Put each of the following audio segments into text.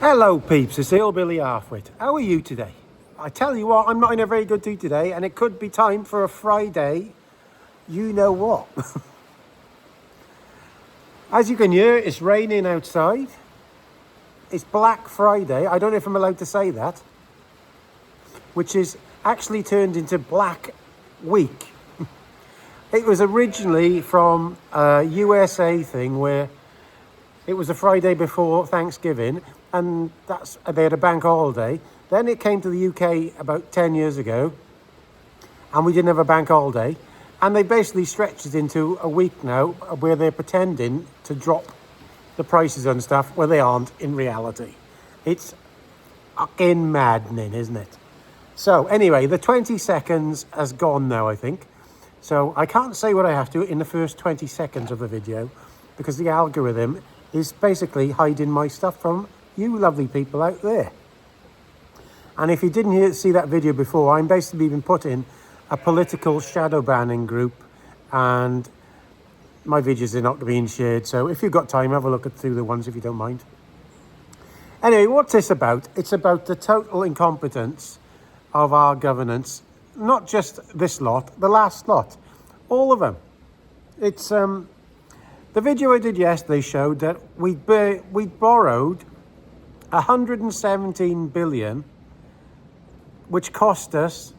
Hello peeps, it's Hillbilly halfwit. How are you today? I tell you what, I'm not in a very good mood today, and it could be time for a Friday, you know what. As you can hear, it's raining outside. It's Black Friday, I don't know if I'm allowed to say that, which is actually turned into Black Week. It was originally from a USA thing where it was a Friday before Thanksgiving, and they had a bank holiday. Then it came to the UK about 10 years ago, and we didn't have a bank holiday. And they basically stretched it into a week now, where they're pretending to drop the prices on stuff where they aren't in reality. It's fucking maddening, isn't it? So anyway, the 20 seconds has gone now, I think. So I can't say what I have to in the first 20 seconds of the video, because the algorithm is basically hiding my stuff from you lovely people out there. And if you didn't see that video before, I'm basically been put in a political shadow banning group, and my videos are not being shared. So if you've got time, have a look through the ones if you don't mind. Anyway, what's this about? It's about the total incompetence of our governance. Not just this lot, the last lot. All of them. It's the video I did yesterday showed that we borrowed 117 billion, which cost us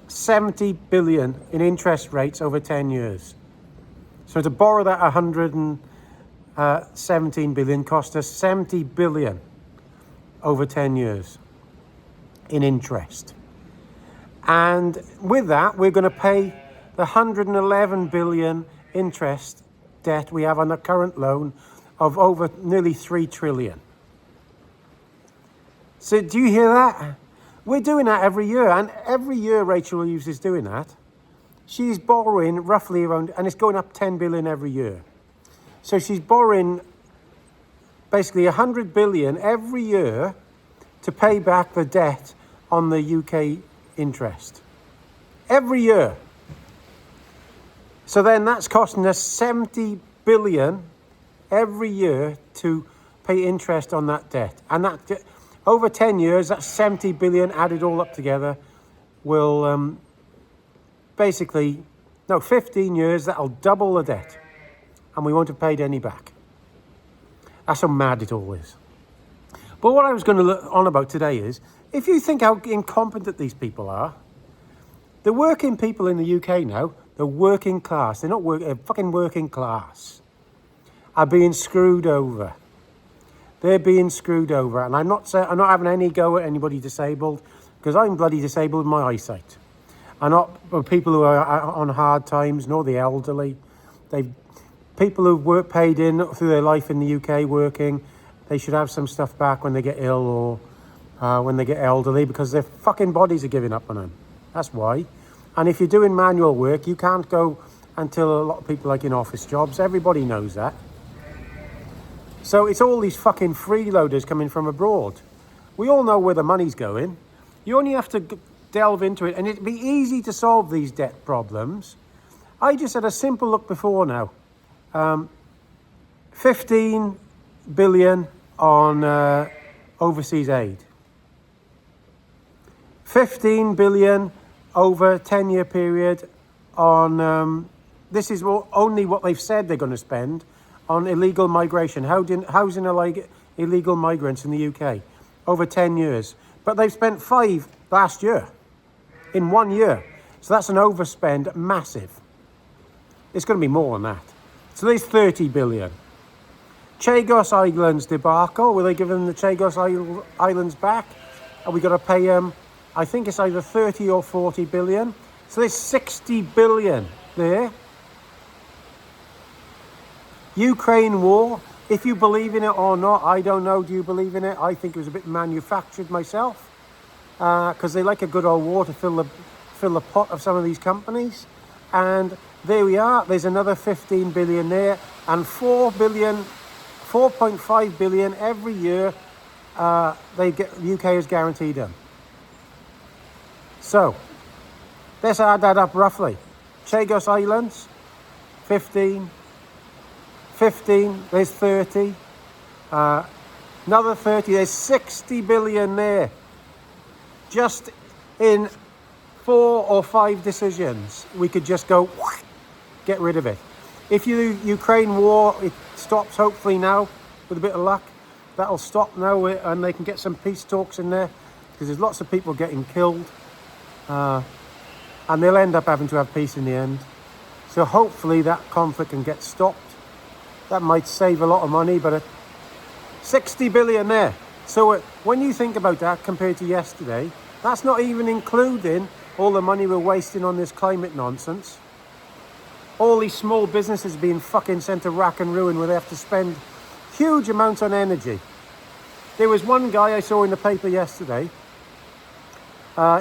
70 billion in interest rates over 10 years. So to borrow that 117 billion cost us 70 billion over 10 years in interest. And with that, we're going to pay the 111 billion interest debt we have on the current loan of over nearly 3 trillion. So do you hear that? We're doing that every year, and every year Rachel Hughes is doing that. She's borrowing roughly around, and it's going up 10 billion every year. So she's borrowing basically 100 billion every year to pay back the debt on the UK interest. Every year. So then that's costing us 70 billion every year to pay interest on that debt. And that over 10 years, that's 70 billion added all up together will 15 years, that'll double the debt. And we won't have paid any back. That's how mad it all is. But what I was going to look on about today is, if you think how incompetent these people are, the working people in the UK now, the working class, they're not fucking working class, are being screwed over. They're being screwed over, and I'm not having any go at anybody disabled, because I'm bloody disabled with my eyesight. I'm not people who are on hard times, nor the elderly. People who've paid in through their life in the UK working, they should have some stuff back when they get ill or when they get elderly, because their fucking bodies are giving up on them. That's why. And if you're doing manual work, you can't go until a lot of people like in office jobs. Everybody knows that. So it's all these fucking freeloaders coming from abroad. We all know where the money's going. You only have to delve into it, and it'd be easy to solve these debt problems. I just had a simple look before now. 15 billion on overseas aid. 15 billion over a 10-year period on, this is only what they've said they're going to spend on illegal migration, housing illegal migrants in the UK over 10 years. But they've spent 5 last year, in 1 year. So that's an overspend, massive. It's going to be more than that. So there's 30 billion. Chagos Islands debacle, will they give them the Chagos Islands back? Are we got to pay them, I think it's either 30 or 40 billion. So there's 60 billion there. Ukraine war, if you believe in it or not, I don't know. Do you believe in it? I think it was a bit manufactured myself, because they like a good old war to fill the pot of some of these companies. And there we are. There's another 15 billion there, and 4.5 billion every year. UK is guaranteed them. So let's add that up roughly. Chagos Islands, 15, there's 30. Another 30. There's 60 billion there. Just in 4 or 5 decisions, we could just go, get rid of it. If the Ukraine war, it stops hopefully now, with a bit of luck. That'll stop now, and they can get some peace talks in there, because there's lots of people getting killed. And they'll end up having to have peace in the end. So hopefully that conflict can get stopped. That might save a lot of money, but 60 billion there. So when you think about that compared to yesterday, that's not even including all the money we're wasting on this climate nonsense. All these small businesses being fucking sent to rack and ruin where they have to spend huge amounts on energy. There was one guy I saw in the paper yesterday.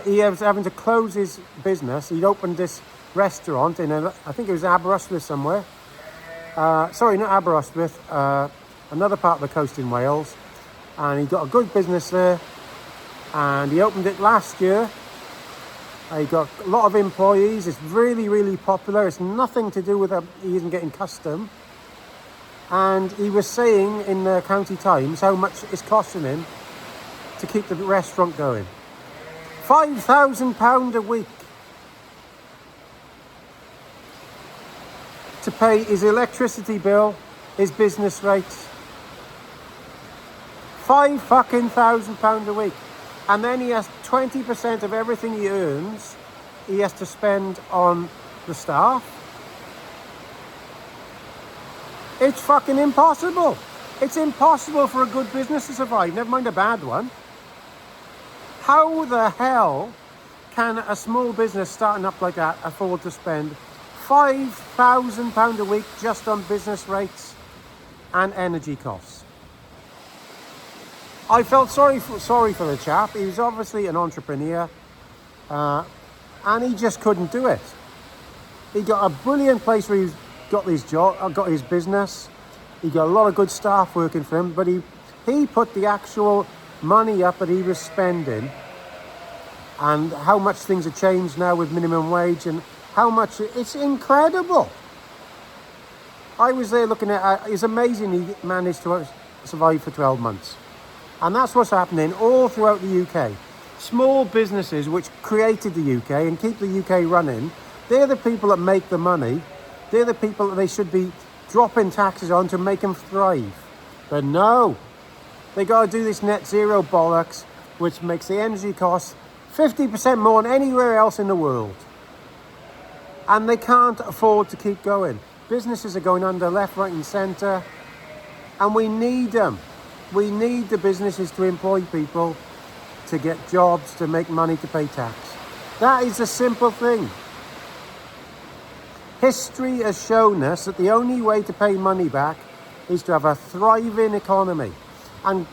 He was having to close his business. He'd opened this restaurant in, I think it was Aberystwyth somewhere. Sorry, not Aberystwyth. Another part of the coast in Wales. And he got a good business there. And he opened it last year. He got a lot of employees. It's really, really popular. It's nothing to do with he isn't getting custom. And he was saying in the County Times how much it's costing him to keep the restaurant going. £5,000 a week to pay his electricity bill, his business rates. £5,000 a week. And then he has 20% of everything he earns, he has to spend on the staff. It's fucking impossible. It's impossible for a good business to survive, never mind a bad one. How the hell can a small business starting up like that afford to spend £5,000 a week just on business rates and energy costs? I felt sorry for the chap. He was obviously an entrepreneur, and he just couldn't do it. He got a brilliant place where he's got his business. He got a lot of good staff working for him, but he put the actual money up that he was spending, and how much things have changed now with minimum wage, and how much it's incredible. I was there looking at it's amazing he managed to survive for 12 months. And that's what's happening all throughout the UK. Small businesses which created the UK and keep the UK running, they're the people that make the money. They're the people that they should be dropping taxes on to make them thrive. But no, they got to do this net zero bollocks, which makes the energy costs 50% more than anywhere else in the world. And they can't afford to keep going. Businesses are going under left, right and centre. And we need them. We need the businesses to employ people, to get jobs, to make money, to pay tax. That is a simple thing. History has shown us that the only way to pay money back is to have a thriving economy. And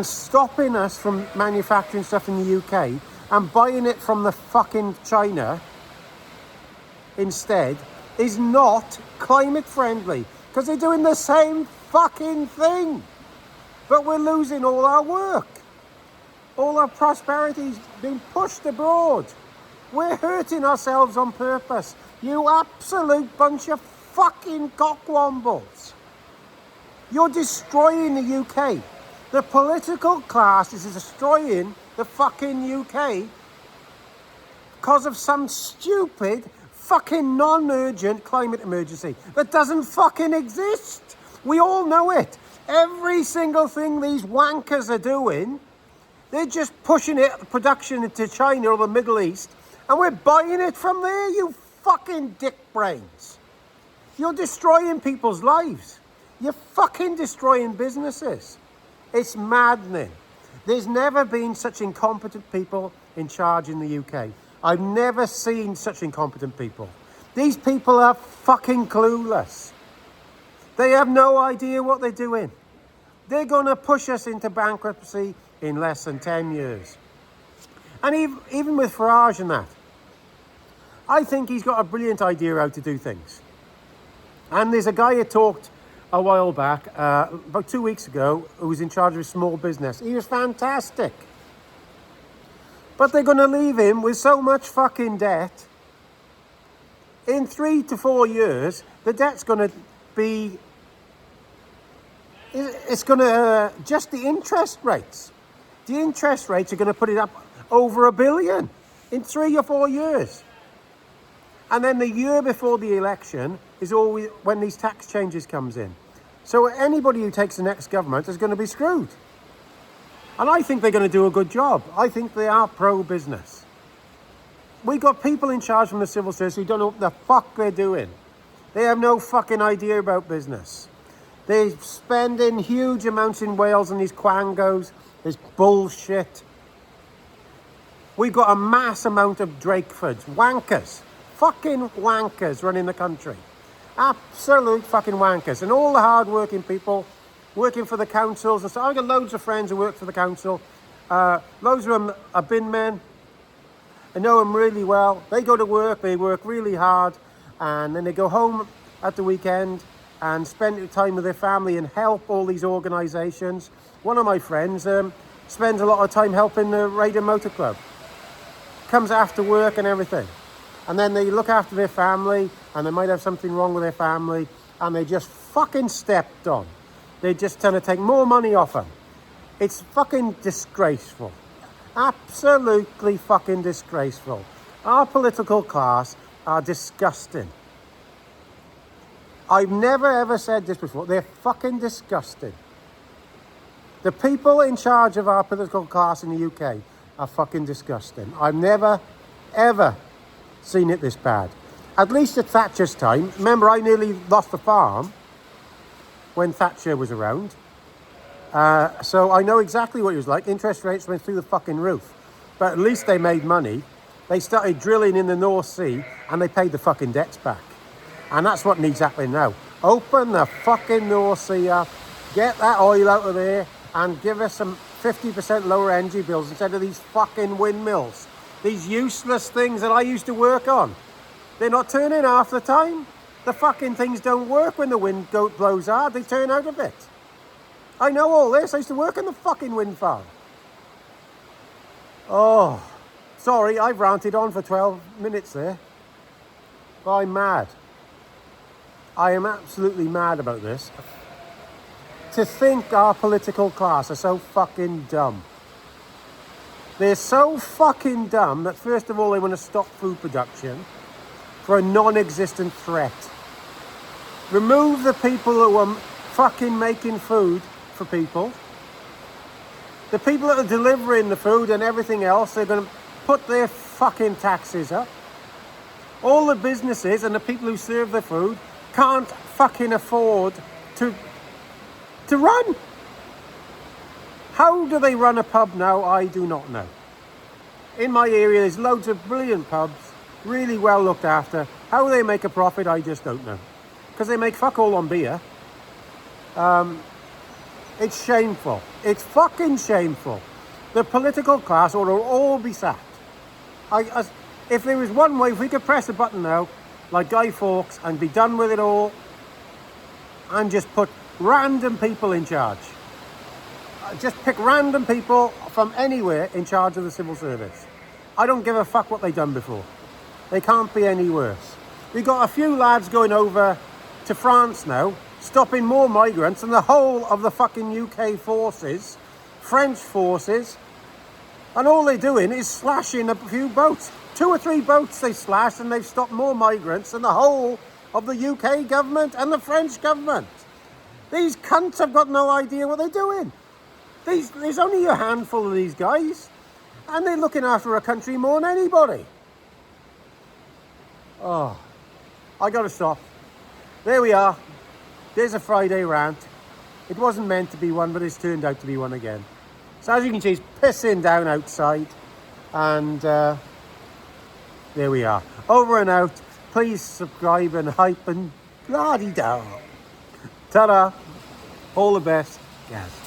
stopping us from manufacturing stuff in the UK and buying it from the fucking China instead is not climate friendly, because they're doing the same fucking thing. But we're losing all our work. All our prosperity's being pushed abroad. We're hurting ourselves on purpose. You absolute bunch of fucking cockwombles. You're destroying the UK. The political class is destroying the fucking UK because of some stupid fucking non-urgent climate emergency that doesn't fucking exist. We all know it. Every single thing these wankers are doing, they're just pushing production into China or the Middle East, and we're buying it from there, you fucking dick brains. You're destroying people's lives. You're fucking destroying businesses. It's maddening. There's never been such incompetent people in charge in the UK. I've never seen such incompetent people. These people are fucking clueless. They have no idea what they're doing. They're going to push us into bankruptcy in less than 10 years. And even with Farage and that, I think he's got a brilliant idea how to do things. And there's a guy who talked a while back, about 2 weeks ago, who was in charge of a small business. He was fantastic. But they're going to leave him with so much fucking debt. In 3 to 4 years, the debt's going to be It's going to, just the interest rates. The interest rates are going to put it up over $1 billion in 3 or 4 years. And then the year before the election is always when these tax changes comes in. So anybody who takes the next government is going to be screwed. And I think they're going to do a good job. I think they are pro-business. We got people in charge from the civil service who don't know what the fuck they're doing. They have no fucking idea about business. They're spending huge amounts in Wales on these quangos. This bullshit. We've got a mass amount of Drakefords. Wankers. Fucking wankers running the country. Absolute fucking wankers. And all the hard-working people working for the councils. And so I've got loads of friends who work for the council. Loads of them are bin men. I know them really well. They go to work. They work really hard. And then they go home at the weekend and spend time with their family and help all these organisations. One of my friends spends a lot of time helping the Raider Motor Club. Comes after work and everything. And then they look after their family, and they might have something wrong with their family, and they just fucking stepped on. They're just trying to take more money off them. It's fucking disgraceful. Absolutely fucking disgraceful. Our political class are disgusting. I've never ever said this before. They're fucking disgusting. The people in charge of our political class in the UK are fucking disgusting. I've never ever seen it this bad. At least at Thatcher's time. Remember, I nearly lost the farm when Thatcher was around. So I know exactly what it was like. Interest rates went through the fucking roof. But at least they made money. They started drilling in the North Sea and they paid the fucking debts back. And that's what needs happening now. Open the fucking North Sea up, get that oil out of there, and give us some 50% lower energy bills instead of these fucking windmills. These useless things that I used to work on. They're not turning half the time. The fucking things don't work when the wind blows hard. They turn out of it. I know all this. I used to work on the fucking wind farm. Oh, sorry, I've ranted on for 12 minutes there. But I'm mad. I am absolutely mad about this. To think our political class are so fucking dumb. They're so fucking dumb that first of all they want to stop food production for a non-existent threat. Remove the people who are fucking making food for people. The people that are delivering the food and everything else, they're going to put their fucking taxes up. All the businesses and the people who serve the food can't fucking afford to run. How do they run a pub now? I do not know. In my area, there's loads of brilliant pubs, really well looked after. How they make a profit, I just don't know. Because they make fuck all on beer. It's shameful. It's fucking shameful. The political class ought to all be sacked. If there was one way, if we could press a button now, like Guy Fawkes, and be done with it all, and just put random people in charge. Just pick random people from anywhere in charge of the civil service. I don't give a fuck what they've done before. They can't be any worse. We've got a few lads going over to France now, stopping more migrants than the whole of the fucking UK forces, French forces, and all they're doing is slashing a few boats. 2 or 3 boats they slashed, and they've stopped more migrants than the whole of the UK government and the French government. These cunts have got no idea what they're doing. There's only a handful of these guys, and they're looking after a country more than anybody. Oh, I gotta stop. There we are. There's a Friday rant. It wasn't meant to be one, but it's turned out to be one again. So as you can see, it's pissing down outside, and there we are. Over and out. Please subscribe and hype and la-di-da. Ta-da. All the best. Yes.